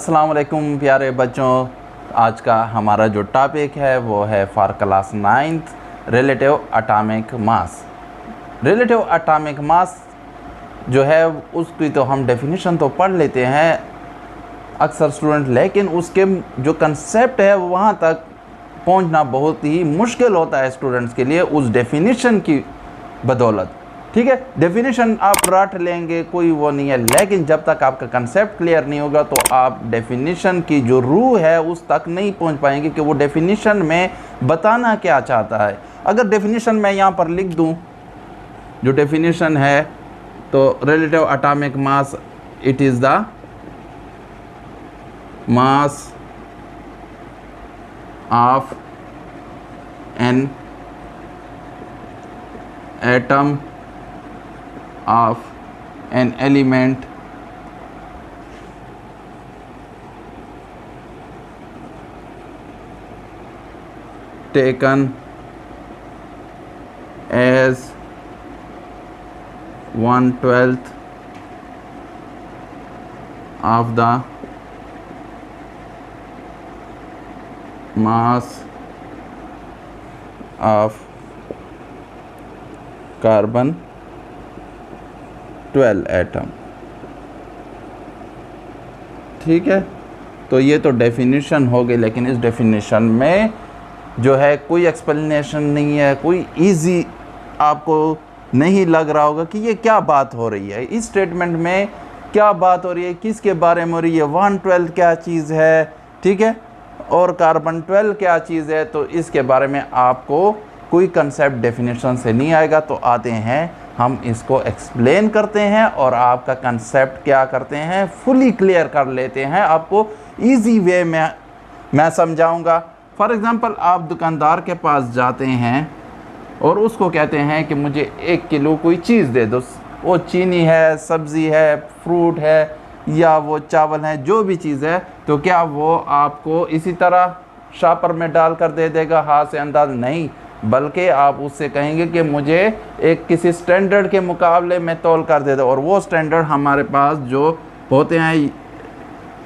अस्सलाम वालेकुम प्यारे बच्चों। आज का हमारा जो टॉपिक है वो है for class 9th relative atomic mass. Relative atomic mass जो है उसकी तो हम डेफिनेशन तो पढ़ लेते हैं अक्सर स्टूडेंट, लेकिन उसके जो कंसेप्ट है वहाँ तक पहुँचना बहुत ही मुश्किल होता है स्टूडेंट्स के लिए उस डेफिनेशन की बदौलत। ठीक है, डेफिनेशन आप रट लेंगे, कोई वो नहीं है, लेकिन जब तक आपका कंसेप्ट क्लियर नहीं होगा तो आप डेफिनेशन की जो रूह है उस तक नहीं पहुंच पाएंगे कि वो डेफिनेशन में बताना क्या चाहता है। अगर डेफिनेशन मैं यहाँ पर लिख दूँ, जो डेफिनेशन है तो relative atomic mass, it is the mass of an atom of an element taken as 1/12 of the mass of carbon 12 atom. ठीक है, तो ये तो डेफिनेशन हो गई, लेकिन इस डेफिनेशन में जो है कोई एक्सप्लेनेशन नहीं है, कोई इजी आपको नहीं लग रहा होगा कि ये क्या बात हो रही है, इस स्टेटमेंट में क्या बात हो रही है, किसके बारे में हो रही है, 1/12 क्या चीज़ है, ठीक है, और कार्बन 12 क्या चीज़ है। तो इसके बारे में आपको कोई कंसेप्ट डेफिनेशन से नहीं आएगा, तो आते हैं हम इसको एक्सप्लेन करते हैं और आपका कंसेप्ट क्या करते हैं, फुली क्लियर कर लेते हैं, आपको इजी वे में मैं समझाऊंगा। फॉर एग्जांपल, आप दुकानदार के पास जाते हैं और उसको कहते हैं कि मुझे 1 किलो कोई चीज़ दे दो, वो चीनी है, सब्ज़ी है, फ्रूट है, या वो चावल है, जो भी चीज़ है, तो क्या वो आपको इसी तरह शॉपर में डाल कर दे देगा हाथ से अंदाज? नहीं, बल्कि आप उससे कहेंगे कि मुझे एक किसी स्टैंडर्ड के मुकाबले में तौल कर दे दो। और वो स्टैंडर्ड हमारे पास जो होते हैं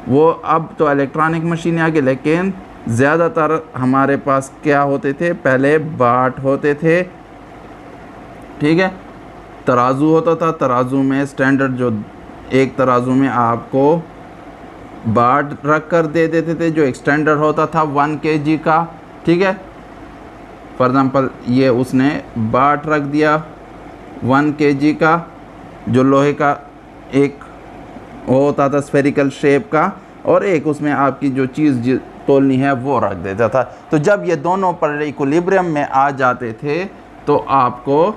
वो अब तो इलेक्ट्रॉनिक मशीनें आ गई, लेकिन ज़्यादातर हमारे पास क्या होते थे, पहले बाट होते थे। ठीक है, तराजू होता था, तराजू में स्टैंडर्ड जो एक तराजू में आपको बाट रख कर दे देते थे, जो एक स्टैंडर्ड होता था 1 kg का। ठीक है, फॉर एग्ज़ाम्पल ये उसने बाट रख दिया 1 kg का, जो लोहे का एक वो होता था स्फेरिकल शेप का, और एक उसमें आपकी जो चीज़ तोलनी है वो रख देता था। तो जब ये दोनों पर इक्विलिब्रियम में आ जाते थे तो आपको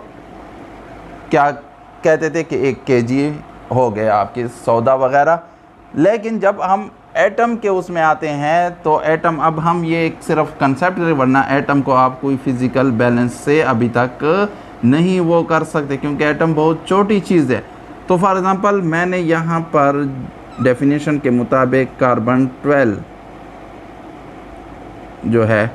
क्या कहते थे कि 1 kg हो गया आपकी सौदा वगैरह। लेकिन जब हम एटम के उसमें आते हैं तो एटम, अब हम ये एक सिर्फ कंसेप्ट, वरना एटम को आप कोई फिज़िकल बैलेंस से अभी तक नहीं वो कर सकते, क्योंकि एटम बहुत छोटी चीज़ है। तो फॉर एग्ज़ाम्पल, मैंने यहाँ पर डेफिनेशन के मुताबिक कार्बन 12 जो है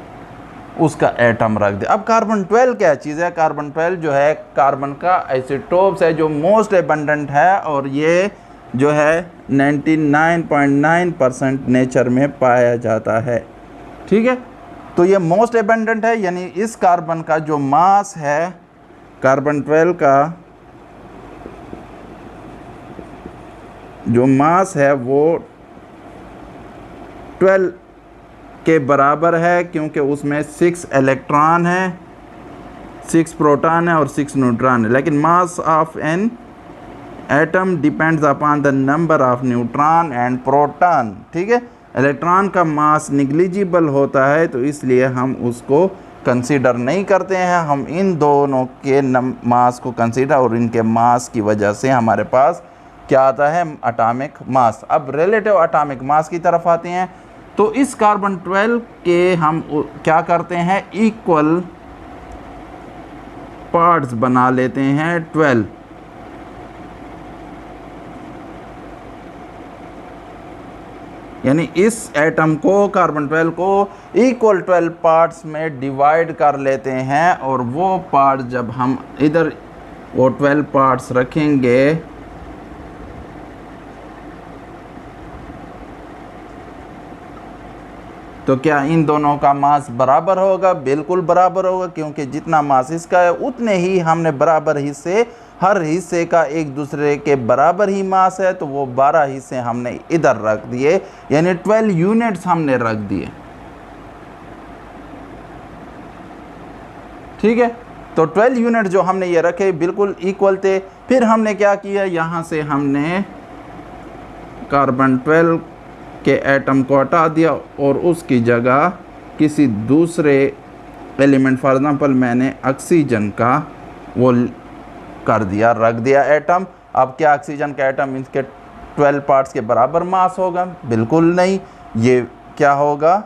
उसका एटम रख दे। अब कार्बन 12 क्या चीज़ है? कार्बन 12 जो है कार्बन का आइसोटोप्स है, जो मोस्ट एबंडेंट है, और ये जो है 99.9% नेचर में पाया जाता है। ठीक है, तो ये मोस्ट एबंडेंट है, यानी इस कार्बन का जो मास है, कार्बन 12 का जो मास है वो 12 के बराबर है, क्योंकि उसमें 6 इलेक्ट्रॉन है, 6 प्रोटॉन है और 6 न्यूट्रॉन है। लेकिन mass of an atom depends upon the number of neutron and proton. ठीक है, इलेक्ट्रॉन का मास निग्लिजिबल होता है, तो इसलिए हम उसको कंसीडर नहीं करते हैं। हम इन दोनों के मास को कंसीडर, और इनके मास की वजह से हमारे पास क्या आता है, एटॉमिक मास। अब रिलेटिव एटॉमिक मास की तरफ आते हैं, तो इस कार्बन 12 के हम क्या करते हैं, इक्वल पार्ट्स बना लेते हैं 12। यानी इस एटम को, कार्बन 12 को इक्वल 12 पार्ट्स में डिवाइड कर लेते हैं, और वो पार्ट जब हम इधर वो 12 पार्ट्स रखेंगे तो क्या इन दोनों का मास बराबर होगा? बिल्कुल बराबर होगा, क्योंकि जितना मास इसका है उतने ही हमने बराबर हिस्से, हर हिस्से का एक दूसरे के बराबर ही मास है, तो वो 12 हिस्से हमने इधर रख दिए, यानी 12 यूनिट्स हमने रख दिए। ठीक है, तो 12 यूनिट जो हमने ये रखे बिल्कुल इक्वल थे। फिर हमने क्या किया, यहाँ से हमने कार्बन 12 के एटम को हटा दिया और उसकी जगह किसी दूसरे एलिमेंट, फॉर एग्जांपल मैंने ऑक्सीजन का वो कर दिया, रख दिया एटम। अब क्या ऑक्सीजन का एटम इसके 12 पार्ट्स के बराबर मास होगा? बिल्कुल नहीं। ये क्या होगा,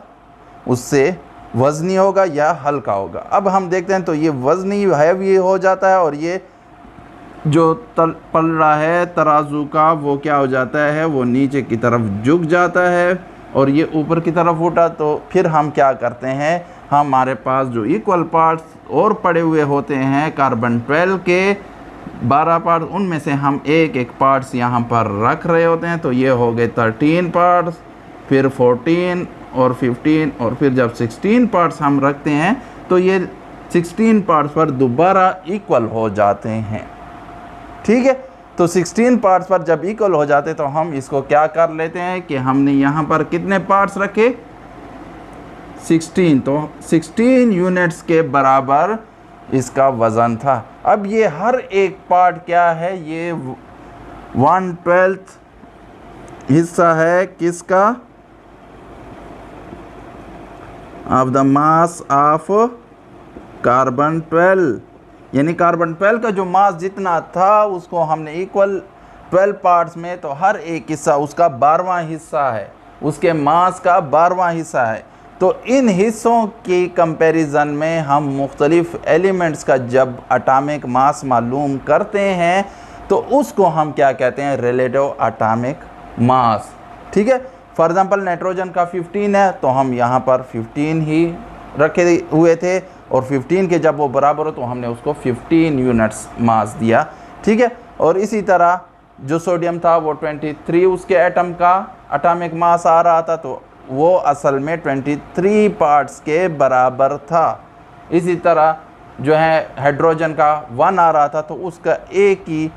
उससे वज़नी होगा या हल्का होगा। अब हम देखते हैं, तो ये वज़नी हैवी हो जाता है और ये जो पल्ला है तराजू का वो क्या हो जाता है, वो नीचे की तरफ झुक जाता है और ये ऊपर की तरफ उठा। तो फिर हम क्या करते हैं, हमारे पास जो इक्वल पार्ट्स और पड़े हुए होते हैं कार्बन 12 के 12 पार्ट्स, उनमें से हम एक एक पार्ट्स यहाँ पर रख रहे होते हैं। तो ये हो गए 13 पार्ट्स, फिर 14 और 15, और फिर जब 16 पार्ट्स हम रखते हैं तो ये 16 पार्ट्स पर दोबारा इक्वल हो जाते हैं। ठीक है, तो 16 पार्ट्स पर जब इक्वल हो जाते तो हम इसको क्या कर लेते हैं कि हमने यहाँ पर कितने पार्ट्स रखे, 16, तो 16 यूनिट्स के बराबर इसका वज़न था। अब ये हर एक पार्ट क्या है, ये 1/12 हिस्सा है किसका, of the mass of carbon 12, यानी कार्बन 12 का जो मास जितना था उसको हमने इक्वल 12 पार्ट्स में, तो हर एक हिस्सा उसका 12वां हिस्सा है, उसके मास का 12वां हिस्सा है। तो इन हिस्सों की कंपैरिजन में हम मुख्तलिफ एलिमेंट्स का जब एटॉमिक मास मालूम करते हैं तो उसको हम क्या कहते हैं, रिलेटिव एटॉमिक मास। ठीक है, फॉर एग्जांपल नाइट्रोजन का 15 है तो हम यहाँ पर 15 ही रखे हुए थे, और 15 के जब वो बराबर हो तो हमने उसको 15 यूनिट्स मास दिया। ठीक है, और इसी तरह जो सोडियम था वो 23 उसके एटम का एटॉमिक मास आ रहा था, तो वो असल में 23 पार्ट्स के बराबर था। इसी तरह जो है हाइड्रोजन का 1 आ रहा था, तो उसका एक ही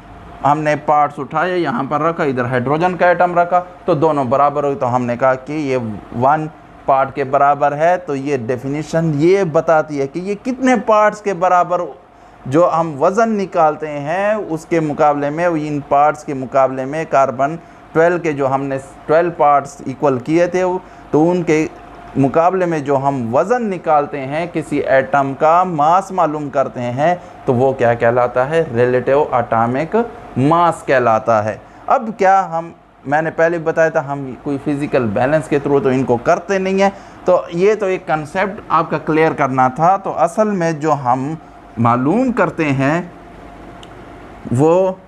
हमने पार्ट्स उठाए, यहाँ पर रखा, इधर हाइड्रोजन का एटम रखा, तो दोनों बराबर हुई। तो हमने कहा कि ये 1 पार्ट के बराबर है। तो ये डेफिनेशन ये बताती है कि ये कितने पार्ट्स के बराबर, जो हम वज़न निकालते हैं उसके मुकाबले में, इन पार्ट्स के मुकाबले में कार्बन 12 के जो हमने 12 पार्ट्स इक्वल किए थे, तो उनके मुकाबले में जो हम वज़न निकालते हैं, किसी एटम का मास मालूम करते हैं, तो वो क्या कहलाता है, रिलेटिव एटॉमिक मास कहलाता है। अब क्या मैंने पहले बताया था हम कोई फिज़िकल बैलेंस के थ्रू तो इनको करते नहीं हैं, तो ये तो एक कंसेप्ट आपका क्लियर करना था। तो असल में जो हम मालूम करते हैं वो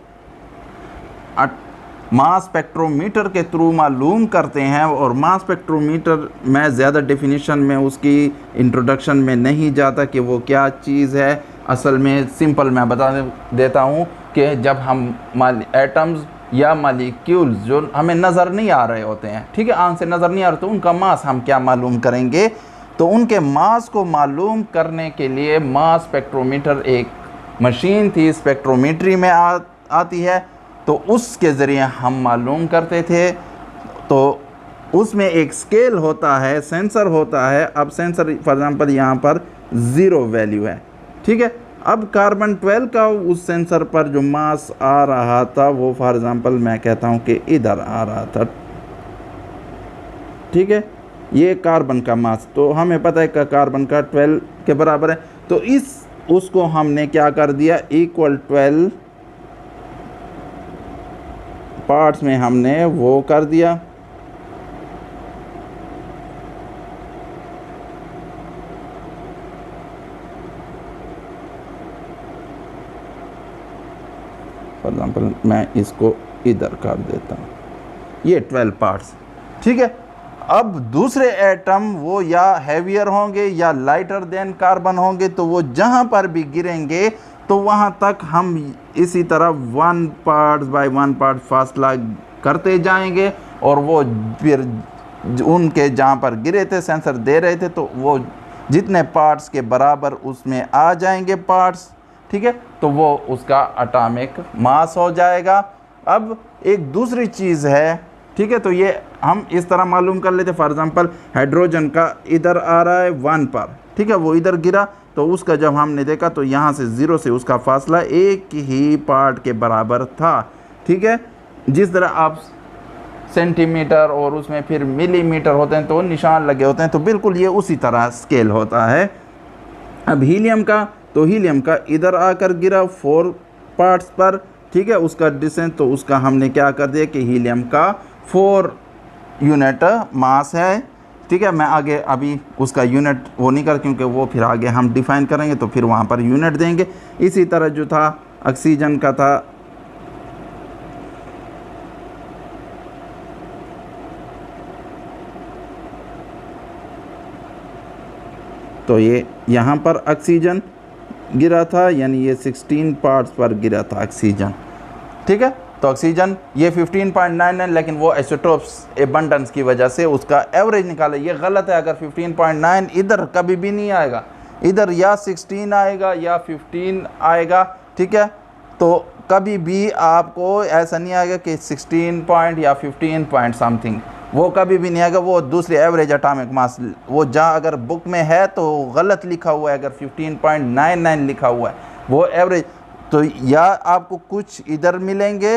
मास स्पेक्ट्रोमीटर के थ्रू मालूम करते हैं, और मास स्पेक्ट्रोमीटर मैं ज़्यादा डेफिनेशन में उसकी इंट्रोडक्शन में नहीं जाता कि वो क्या चीज़ है। असल में सिंपल मैं बता देता हूँ कि जब हम एटम्स या मालिक्यूल्स जो हमें नज़र नहीं आ रहे होते हैं, ठीक है, आंख से नज़र नहीं आ रहे, तो उनका मास हम क्या मालूम करेंगे, तो उनके मास को मालूम करने के लिए मास स्पेक्ट्रोमीटर एक मशीन थी, स्पेक्ट्रोमेट्री में आती है, तो उसके ज़रिए हम मालूम करते थे। तो उसमें एक स्केल होता है, सेंसर होता है। अब सेंसर फॉर एग्जांपल यहाँ पर 0 वैल्यू है, ठीक है। अब कार्बन 12 का उस सेंसर पर जो मास आ रहा था वो फॉर एग्जांपल मैं कहता हूँ कि इधर आ रहा था, ठीक है, ये कार्बन का मास, तो हमें पता है कि कार्बन का 12 के बराबर है। तो उसको हमने क्या कर दिया, इक्वल 12 पार्ट्स में हमने वो कर दिया। फॉर एग्जांपल मैं इसको इधर कर देता हूँ, ये 12 पार्ट्स, ठीक है। अब दूसरे एटम वो या हैवियर होंगे या लाइटर देन कार्बन होंगे, तो वो जहाँ पर भी गिरेंगे तो वहाँ तक हम इसी तरह 1 पार्ट बाय 1 पार्ट फासला करते जाएंगे, और वो फिर उनके जहाँ पर गिरे थे सेंसर दे रहे थे, तो वो जितने पार्ट्स के बराबर उसमें आ जाएंगे पार्ट्स, ठीक है, तो वो उसका एटॉमिक मास हो जाएगा। अब एक दूसरी चीज़ है, ठीक है, तो ये हम इस तरह मालूम कर लेते। फॉर एग्जांपल हाइड्रोजन का इधर आ रहा है 1 पर, ठीक है, वो इधर गिरा, तो उसका जब हमने देखा तो यहाँ से 0 से उसका फासला एक ही पार्ट के बराबर था, ठीक है। जिस तरह आप सेंटीमीटर और उसमें फिर मिलीमीटर होते हैं तो निशान लगे होते हैं, तो बिल्कुल ये उसी तरह स्केल होता है। अब हीलियम का, तो हीलियम का इधर आकर गिरा 4 पार्ट्स पर, ठीक है, उसका डिस्टेंस, तो उसका हमने क्या कर दिया कि हीलियम का 4 यूनिट मास है, ठीक है। मैं आगे अभी उसका यूनिट वो नहीं कर, क्योंकि वो फिर आगे हम डिफाइन करेंगे तो फिर वहाँ पर यूनिट देंगे। इसी तरह जो था ऑक्सीजन का था, तो ये यहाँ पर ऑक्सीजन गिरा था, यानी ये 16 पार्ट्स पर गिरा था ऑक्सीजन, ठीक है। तो ऑक्सीजन ये 15.99, लेकिन वो आइसोटोप्स एबंडेंस की वजह से उसका एवरेज निकाला। ये गलत है, अगर 15.9 इधर कभी भी नहीं आएगा, इधर या 16 आएगा या 15 आएगा, ठीक है। तो कभी भी आपको ऐसा नहीं आएगा कि 16 पॉइंट या 15 पॉइंट समथिंग, वो कभी भी नहीं आएगा। वो दूसरी एवरेज एटॉमिक मास, वो जहाँ अगर बुक में है तो गलत लिखा हुआ है, अगर 15.99 लिखा हुआ है वो एवरेज, तो या आपको कुछ इधर मिलेंगे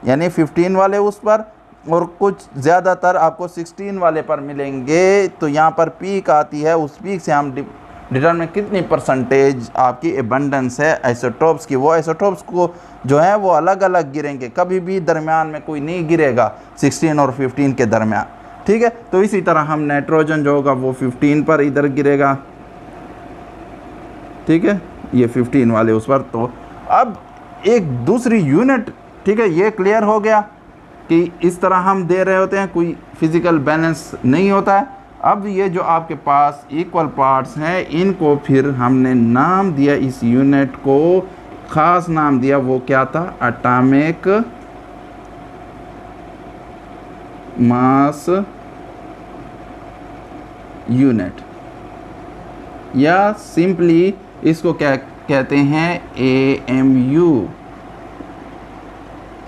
यानी 15 वाले उस पर, और कुछ ज़्यादातर आपको 16 वाले पर मिलेंगे। तो यहाँ पर पीक आती है, उस पीक से हम डिटरमिन कितनी परसेंटेज आपकी एबंडेंस है आइसोटोप्स की। वो आइसोटोप्स को जो है वो अलग अलग गिरेंगे, कभी भी दरमियान में कोई नहीं गिरेगा 16 और 15 के दरमियान, ठीक है। तो इसी तरह हम नाइट्रोजन जो होगा वो 15 पर इधर गिरेगा, ठीक है, ये 15 वाले उस पर। तो अब एक दूसरी यूनिट, ठीक है, ये क्लियर हो गया कि इस तरह हम दे रहे होते हैं, कोई फिज़िकल बैलेंस नहीं होता है। अब ये जो आपके पास इक्वल पार्ट्स हैं, इनको फिर हमने नाम दिया, इस यूनिट को ख़ास नाम दिया, वो क्या था, एटॉमिक मास यूनिट, या सिंपली इसको क्या कहते हैं, AMU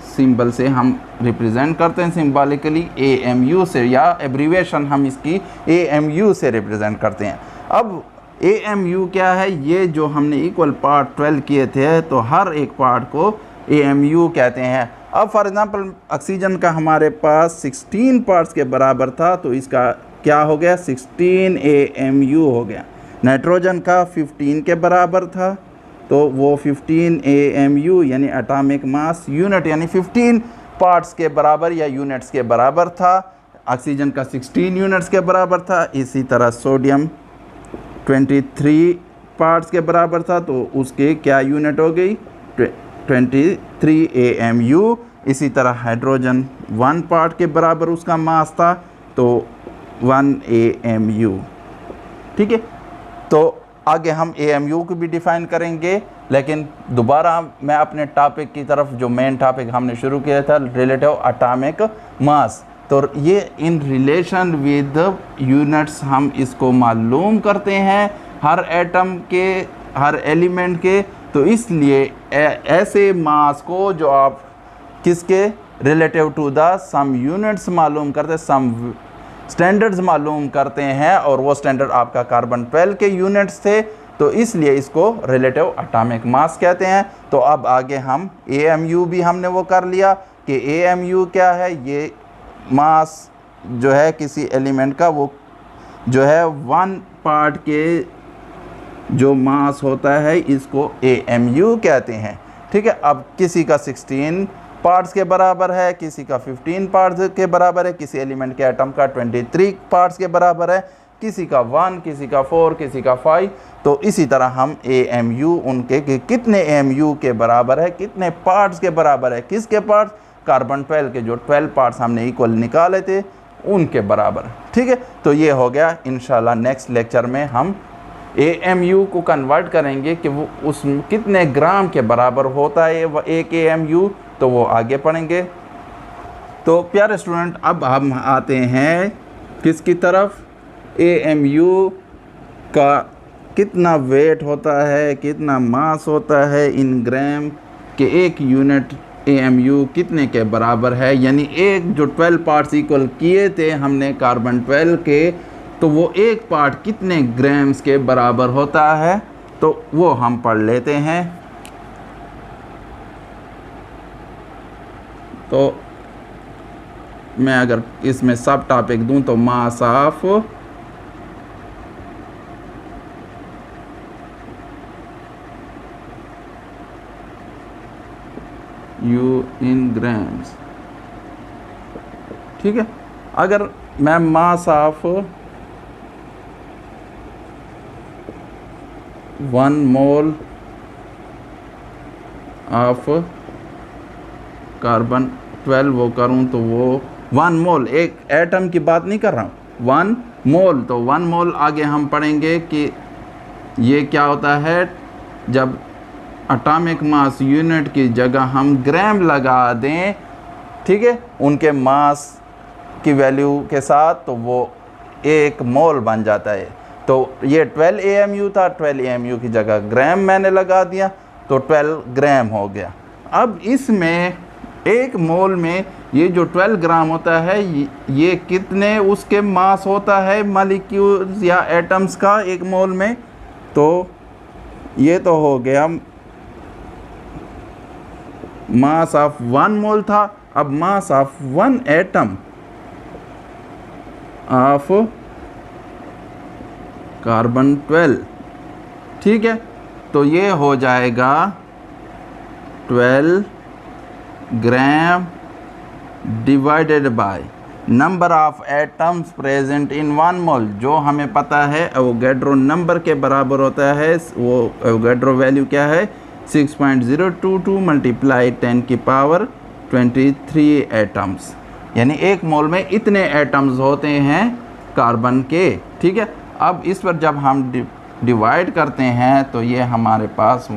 सिंबल से हम रिप्रेजेंट करते हैं, सिंबॉलिकली AMU से, या एब्रीवेशन हम इसकी AMU से रिप्रेजेंट करते हैं। अब AMU क्या है, ये जो हमने इक्वल पार्ट 12 किए थे, तो हर एक पार्ट को AMU कहते हैं। अब फॉर एग्जांपल ऑक्सीजन का हमारे पास 16 पार्ट्स के बराबर था, तो इसका क्या हो गया, 16 AMU हो गया। नाइट्रोजन का 15 के बराबर था, तो वो 15 AMU यानी एटॉमिक मास यूनिट, यानी 15 पार्ट्स के बराबर या यूनिट्स के बराबर था। ऑक्सीजन का 16 यूनिट्स के बराबर था। इसी तरह सोडियम 23 पार्ट्स के बराबर था, तो उसके क्या यूनिट हो गई, 23 AMU। इसी तरह हाइड्रोजन 1 पार्ट के बराबर उसका मास था, तो 1 AMU, ठीक है। तो आगे हम AMU को भी डिफ़ाइन करेंगे, लेकिन दोबारा मैं अपने टॉपिक की तरफ, जो मेन टॉपिक हमने शुरू किया था, रिलेटिव एटॉमिक मास, तो ये इन रिलेशन विद यूनिट्स हम इसको मालूम करते हैं हर एटम के, हर एलिमेंट के। तो इसलिए ऐसे मास को जो आप किसके relative to the some units मालूम करते, सम स्टैंडर्ड्स मालूम करते हैं, और वो स्टैंडर्ड आपका कार्बन 12 के यूनिट्स थे, तो इसलिए इसको रिलेटिव एटॉमिक मास कहते हैं। तो अब आगे हम AMU भी हमने वो कर लिया कि AMU क्या है, ये मास जो है किसी एलिमेंट का, वो जो है 1 पार्ट के जो मास होता है इसको AMU कहते हैं, ठीक है। अब किसी का 16 पार्ट्स के बराबर है, किसी का 15 पार्ट्स के बराबर है, किसी एलिमेंट के एटम का 23 पार्ट्स के बराबर है, किसी का 1, किसी का 4, किसी का 5। तो इसी तरह हम AMU उनके कि कितने AMU के बराबर है, कितने पार्ट्स के बराबर है, किसके पार्ट्स, कार्बन 12 के जो 12 पार्ट्स हमने इक्वल निकाले थे उनके बराबर, ठीक है। तो ये हो गया। इंशाल्लाह नेक्स्ट लेक्चर में हम AMU को कन्वर्ट करेंगे कि वो उस कितने ग्राम के बराबर होता है वो एक AMU, तो वो आगे पढ़ेंगे। तो प्यारे स्टूडेंट, अब हम आते हैं किसकी तरफ, AMU का कितना वेट होता है, कितना मास होता है इन ग्राम के, एक यूनिट AMU कितने के बराबर है। यानी एक जो 12 पार्ट्स इक्वल किए थे हमने कार्बन 12 के, तो वो एक पार्ट कितने ग्राम्स के बराबर होता है, तो वो हम पढ़ लेते हैं। तो मैं अगर इसमें सब टॉपिक दूं तो mass of you in grams, ठीक है। अगर मैं mass of 1 mole of carbon 12 वो करूं तो वो 1 मोल, एक एटम की बात नहीं कर रहा हूँ, 1 मोल। तो 1 मोल आगे हम पढ़ेंगे कि ये क्या होता है। जब एटॉमिक मास यूनिट की जगह हम ग्राम लगा दें, ठीक है, उनके मास की वैल्यू के साथ, तो वो 1 मोल बन जाता है। तो ये 12 AMU था, 12 AMU की जगह ग्राम मैंने लगा दिया, तो 12 ग्राम हो गया। अब इसमें 1 मोल में ये जो 12 ग्राम होता है, ये कितने उसके मास होता है मॉलिक्यूल्स या एटम्स का 1 मोल में। तो ये तो हो गया मास ऑफ 1 मोल था। अब mass of 1 atom of carbon 12, ठीक है। तो ये हो जाएगा 12 gram divided by number of atoms present in 1 मोल, जो हमें पता है एवोगैड्रो नंबर के बराबर होता है। वो एवोगैड्रो वैल्यू क्या है, 6.022 मल्टीप्लाई 10 की पावर 23 एटम्स। यानी 1 मोल में इतने एटम्स होते हैं कार्बन के, ठीक है। अब इस पर जब हम डिवाइड करते हैं तो ये हमारे पास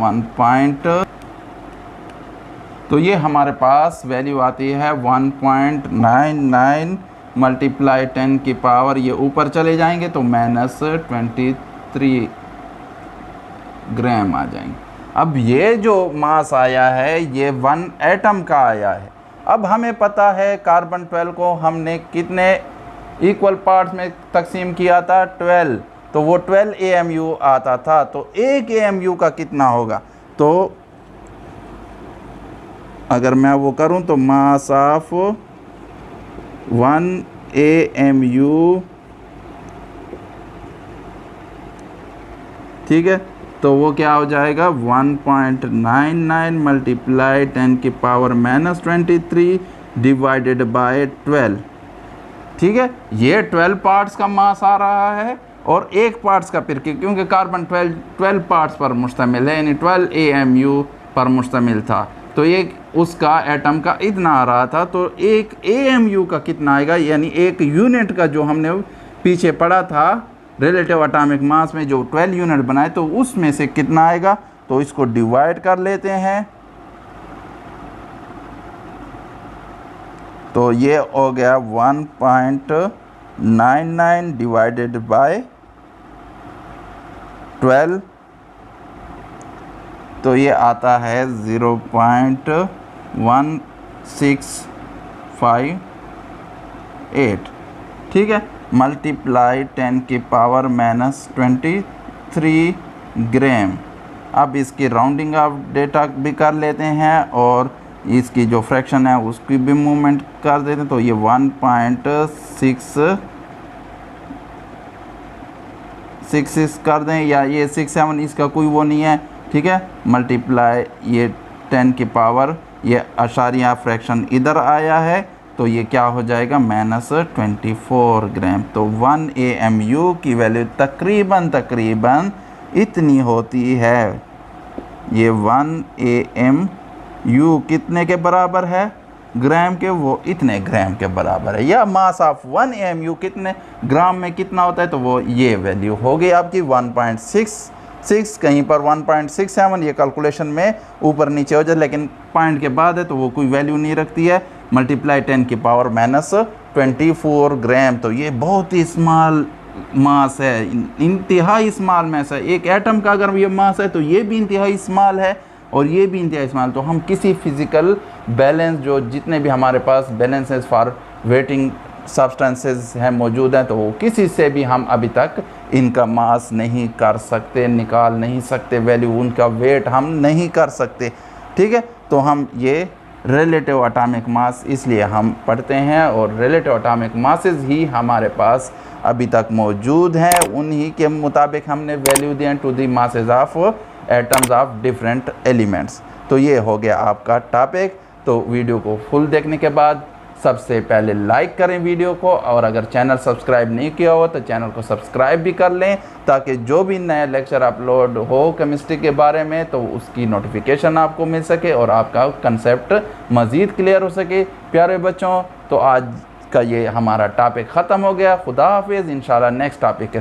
तो ये हमारे पास वैल्यू आती है 1.99 मल्टीप्लाई 10 की पावर, ये ऊपर चले जाएंगे तो -23 ग्राम आ जाएंगे। अब ये जो मास आया है ये 1 एटम का आया है। अब हमें पता है कार्बन 12 को हमने कितने इक्वल पार्ट्स में तकसीम किया था, 12, तो वो 12 AMU आता था। तो 1 AMU का कितना होगा, तो अगर मैं वो करूं तो मास ऑफ 1 AMU, ठीक है, तो वो क्या हो जाएगा 1.99 मल्टीप्लाई 10 की पावर -23 डिवाइडेड बाय 12, ठीक है। ये 12 पार्ट्स का मास आ रहा है और 1 पार्ट्स का, फिर क्योंकि कार्बन 12 पार्ट्स पर मुश्तमिल है, यानी 12 AMU पर मुश्तमिल था, तो एक उसका एटम का इतना आ रहा था। तो 1 AMU का कितना आएगा, यानी 1 यूनिट का जो हमने पीछे पढ़ा था रिलेटिव एटॉमिक मास में जो 12 यूनिट बनाए, तो उसमें से कितना आएगा, तो इसको डिवाइड कर लेते हैं। तो ये हो गया 1.99 डिवाइडेड बाय 12, तो ये आता है 0.1658, ठीक है, मल्टीप्लाई 10 की पावर -23 ग्राम। अब इसकी राउंडिंग ऑफ डेटा भी कर लेते हैं और इसकी जो फ्रैक्शन है उसकी भी मूवमेंट कर देते हैं। तो ये 1.66 कर दें, या ये 67, इसका कोई वो नहीं है, ठीक है। मल्टीप्लाई ये 10 की पावर, ये अशारिया फ्रैक्शन इधर आया है, तो ये क्या हो जाएगा -24 ग्राम। तो 1 AMU की वैल्यू तकरीबन इतनी होती है। ये 1 AMU कितने के बराबर है ग्राम के, वो इतने ग्राम के बराबर है। या मास ऑफ 1 AMU कितने ग्राम में कितना होता है, तो वो ये वैल्यू हो गई आपकी 1.66, कहीं पर 1.67, ये कैलकुलेशन में ऊपर नीचे हो जाए, लेकिन पॉइंट के बाद है तो वो कोई वैल्यू नहीं रखती है। मल्टीप्लाई 10 की पावर -24 ग्राम। तो ये बहुत ही स्मॉल मास है, इंतहाई स्मॉल मास है। एक एटम का अगर ये मास है तो ये भी इंतहाई स्मॉल है और ये भी इंतहाई स्मॉल। तो हम किसी फिज़िकल बैलेंस, जो जितने भी हमारे पास बैलेंसेस फॉर वेटिंग सब्सटेंसेस हैं मौजूद हैं, तो वो किसी से भी हम अभी तक इनका मास नहीं कर सकते, निकाल नहीं सकते वैल्यू, उनका वेट हम नहीं कर सकते। ठीक है, तो हम ये रिलेटिव एटॉमिक मास इसलिए हम पढ़ते हैं और रिलेटिव एटॉमिक मासेस ही हमारे पास अभी तक मौजूद हैं। उन्हीं के मुताबिक हमने वैल्यू दिए to the masses of atoms of different elements. तो ये हो गया आपका टॉपिक। तो वीडियो को फुल देखने के बाद सबसे पहले लाइक करें वीडियो को, और अगर चैनल सब्सक्राइब नहीं किया हो तो चैनल को सब्सक्राइब भी कर लें, ताकि जो भी नया लेक्चर अपलोड हो केमिस्ट्री के बारे में तो उसकी नोटिफिकेशन आपको मिल सके और आपका कंसेप्ट मज़ीद क्लियर हो सके। प्यारे बच्चों, तो आज का ये हमारा टॉपिक ख़त्म हो गया। खुदा हाफिज़, इंशाल्लाह नेक्स्ट टॉपिक के साथ